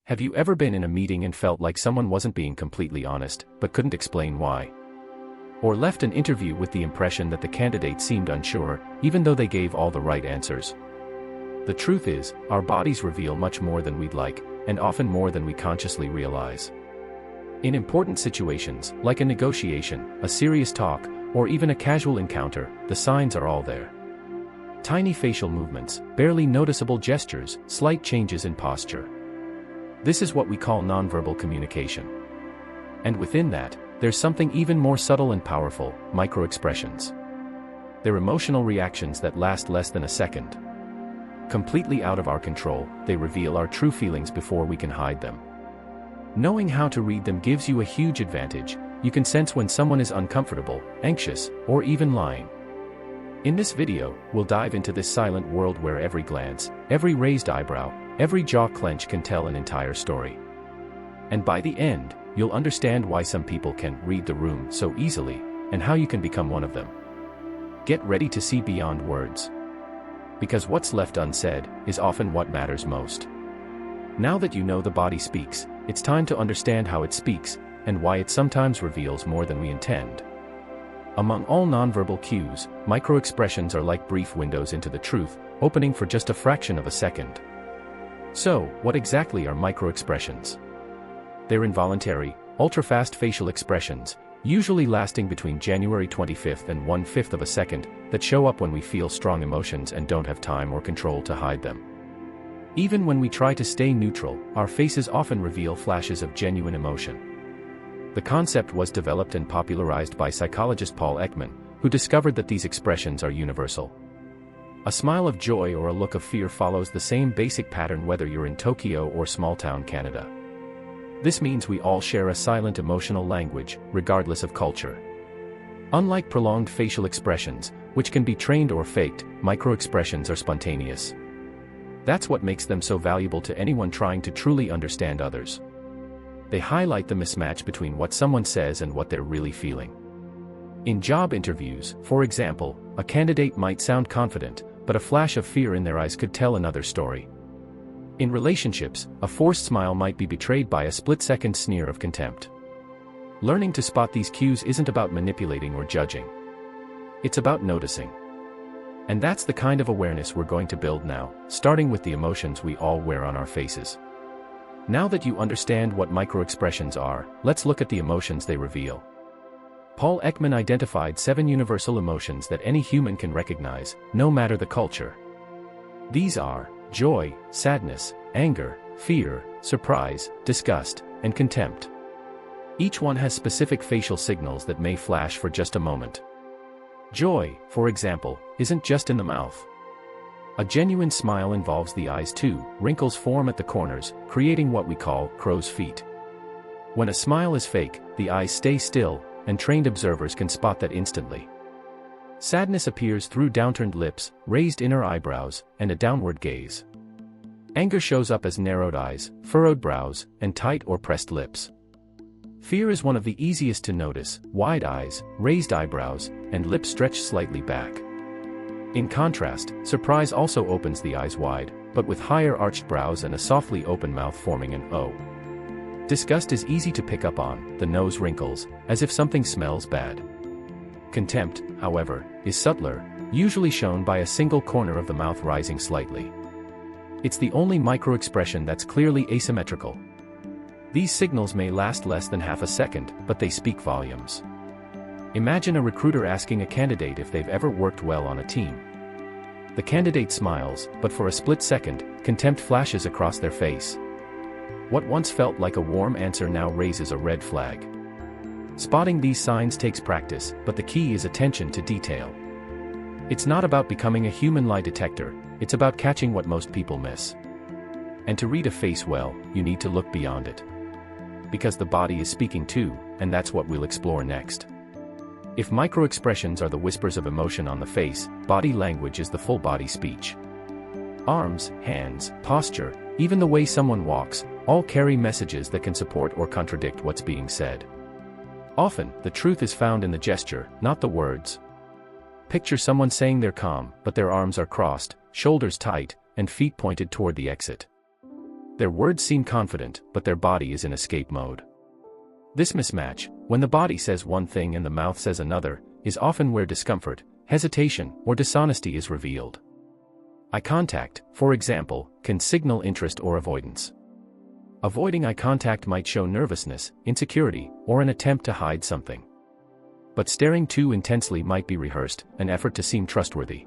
Have you ever been in a meeting and felt like someone wasn't being completely honest, but couldn't explain why? Or left an interview with the impression that the candidate seemed unsure, even though they gave all the right answers? The truth is, our bodies reveal much more than we'd like, and often more than we consciously realize. In important situations, like a negotiation, a serious talk, or even a casual encounter, the signs are all there. Tiny facial movements, barely noticeable gestures, slight changes in posture. This is what we call nonverbal communication. And within that, there's something even more subtle and powerful: microexpressions. They're emotional reactions that last less than a second. Completely out of our control, they reveal our true feelings before we can hide them. Knowing how to read them gives you a huge advantage. You can sense when someone is uncomfortable, anxious, or even lying. In this video, we'll dive into this silent world where every glance, every raised eyebrow, every jaw clench can tell an entire story. And by the end, you'll understand why some people can read the room so easily, and how you can become one of them. Get ready to see beyond words. Because what's left unsaid is often what matters most. Now that you know the body speaks, it's time to understand how it speaks, and why it sometimes reveals more than we intend. Among all nonverbal cues, microexpressions are like brief windows into the truth, opening for just a fraction of a second. So, what exactly are microexpressions? They're involuntary, ultra-fast facial expressions, usually lasting between January 25th and 1/5 of a second, that show up when we feel strong emotions and don't have time or control to hide them. Even when we try to stay neutral, our faces often reveal flashes of genuine emotion. The concept was developed and popularized by psychologist Paul Ekman, who discovered that these expressions are universal. A smile of joy or a look of fear follows the same basic pattern whether you're in Tokyo or small-town Canada. This means we all share a silent emotional language, regardless of culture. Unlike prolonged facial expressions, which can be trained or faked, microexpressions are spontaneous. That's what makes them so valuable to anyone trying to truly understand others. They highlight the mismatch between what someone says and what they're really feeling. In job interviews, for example, a candidate might sound confident, but a flash of fear in their eyes could tell another story. In relationships, a forced smile might be betrayed by a split-second sneer of contempt. Learning to spot these cues isn't about manipulating or judging. It's about noticing. And that's the kind of awareness we're going to build now, starting with the emotions we all wear on our faces. Now that you understand what microexpressions are, let's look at the emotions they reveal. Paul Ekman identified 7 universal emotions that any human can recognize, no matter the culture. These are joy, sadness, anger, fear, surprise, disgust, and contempt. Each one has specific facial signals that may flash for just a moment. Joy, for example, isn't just in the mouth. A genuine smile involves the eyes too. Wrinkles form at the corners, creating what we call crow's feet. When a smile is fake, the eyes stay still, and trained observers can spot that instantly. Sadness appears through downturned lips, raised inner eyebrows, and a downward gaze. Anger shows up as narrowed eyes, furrowed brows, and tight or pressed lips. Fear is one of the easiest to notice: wide eyes, raised eyebrows, and lips stretched slightly back. In contrast, surprise also opens the eyes wide, but with higher arched brows and a softly open mouth forming an O. Disgust is easy to pick up on. The nose wrinkles, as if something smells bad. Contempt, however, is subtler, usually shown by a single corner of the mouth rising slightly. It's the only microexpression that's clearly asymmetrical. These signals may last less than half a second, but they speak volumes. Imagine a recruiter asking a candidate if they've ever worked well on a team. The candidate smiles, but for a split second, contempt flashes across their face. What once felt like a warm answer now raises a red flag. Spotting these signs takes practice, but the key is attention to detail. It's not about becoming a human lie detector, it's about catching what most people miss. And to read a face well, you need to look beyond it. Because the body is speaking too, and that's what we'll explore next. If microexpressions are the whispers of emotion on the face, body language is the full body speech. Arms, hands, posture, even the way someone walks, all carry messages that can support or contradict what's being said. Often, the truth is found in the gesture, not the words. Picture someone saying they're calm, but their arms are crossed, shoulders tight, and feet pointed toward the exit. Their words seem confident, but their body is in escape mode. This mismatch, when the body says one thing and the mouth says another, is often where discomfort, hesitation, or dishonesty is revealed. Eye contact, for example, can signal interest or avoidance. Avoiding eye contact might show nervousness, insecurity, or an attempt to hide something. But staring too intensely might be rehearsed, an effort to seem trustworthy.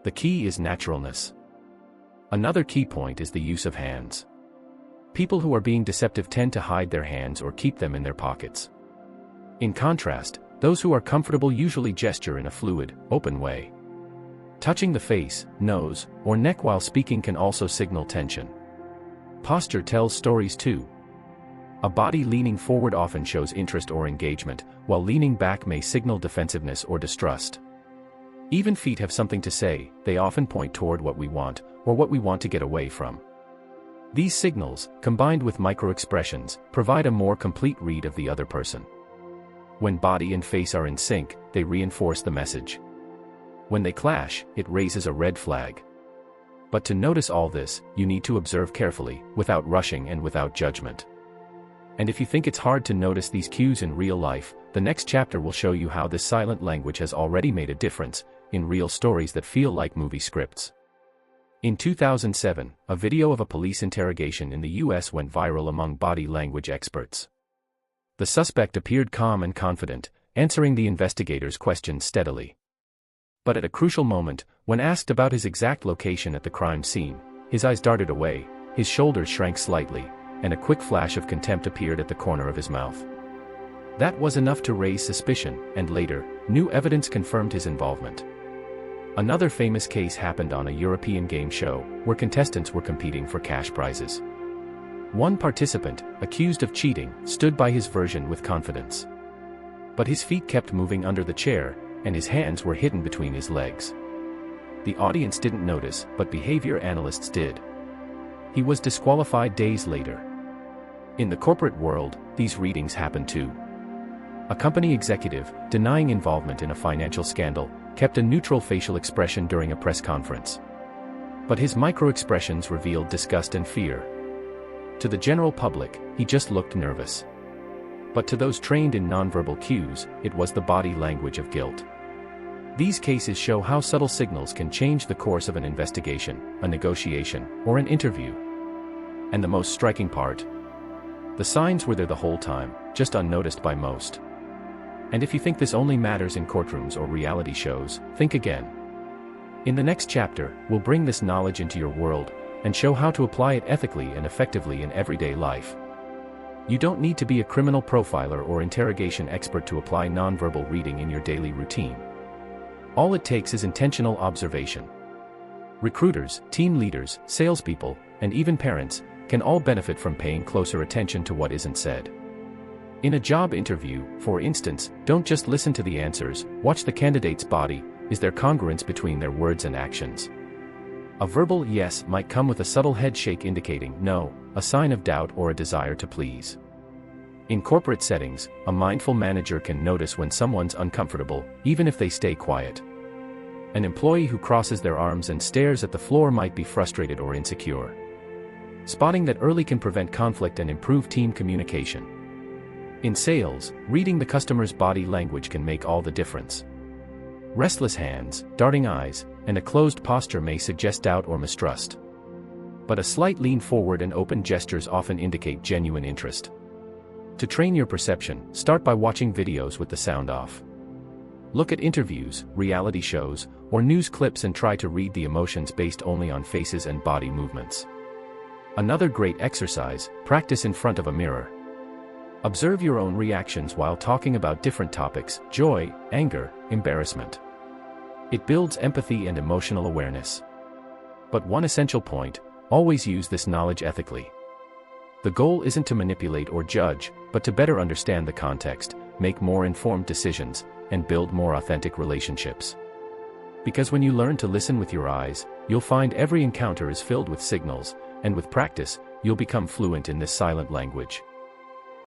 The key is naturalness. Another key point is the use of hands. People who are being deceptive tend to hide their hands or keep them in their pockets. In contrast, those who are comfortable usually gesture in a fluid, open way. Touching the face, nose, or neck while speaking can also signal tension. Posture tells stories too. A body leaning forward often shows interest or engagement, while leaning back may signal defensiveness or distrust. Even feet have something to say, they often point toward what we want, or what we want to get away from. These signals, combined with microexpressions, provide a more complete read of the other person. When body and face are in sync, they reinforce the message. When they clash, it raises a red flag. But to notice all this, you need to observe carefully, without rushing and without judgment. And if you think it's hard to notice these cues in real life, the next chapter will show you how this silent language has already made a difference in real stories that feel like movie scripts. In 2007, a video of a police interrogation in the US went viral among body language experts. The suspect appeared calm and confident, answering the investigators' questions steadily. But at a crucial moment, when asked about his exact location at the crime scene, his eyes darted away, his shoulders shrank slightly, and a quick flash of contempt appeared at the corner of his mouth. That was enough to raise suspicion, and later, new evidence confirmed his involvement. Another famous case happened on a European game show, where contestants were competing for cash prizes. One participant, accused of cheating, stood by his version with confidence. But his feet kept moving under the chair, and his hands were hidden between his legs. The audience didn't notice, but behavior analysts did. He was disqualified days later. In the corporate world, these readings happen too. A company executive, denying involvement in a financial scandal, kept a neutral facial expression during a press conference. But his microexpressions revealed disgust and fear. To the general public, he just looked nervous. But to those trained in nonverbal cues, it was the body language of guilt. These cases show how subtle signals can change the course of an investigation, a negotiation, or an interview. And the most striking part? The signs were there the whole time, just unnoticed by most. And if you think this only matters in courtrooms or reality shows, think again. In the next chapter, we'll bring this knowledge into your world, and show how to apply it ethically and effectively in everyday life. You don't need to be a criminal profiler or interrogation expert to apply nonverbal reading in your daily routine. All it takes is intentional observation. Recruiters, team leaders, salespeople, and even parents can all benefit from paying closer attention to what isn't said. In a job interview, for instance, don't just listen to the answers, watch the candidate's body. Is there congruence between their words and actions? A verbal yes might come with a subtle head shake indicating no, a sign of doubt or a desire to please. In corporate settings, a mindful manager can notice when someone's uncomfortable, even if they stay quiet. An employee who crosses their arms and stares at the floor might be frustrated or insecure. Spotting that early can prevent conflict and improve team communication. In sales, reading the customer's body language can make all the difference. Restless hands, darting eyes, and a closed posture may suggest doubt or mistrust. But a slight lean forward and open gestures often indicate genuine interest. To train your perception, start by watching videos with the sound off. Look at interviews, reality shows, or news clips and try to read the emotions based only on faces and body movements. Another great exercise, practice in front of a mirror. Observe your own reactions while talking about different topics: joy, anger, embarrassment. It builds empathy and emotional awareness. But one essential point, always use this knowledge ethically. The goal isn't to manipulate or judge, but to better understand the context, make more informed decisions, and build more authentic relationships. Because when you learn to listen with your eyes, you'll find every encounter is filled with signals, and with practice, you'll become fluent in this silent language.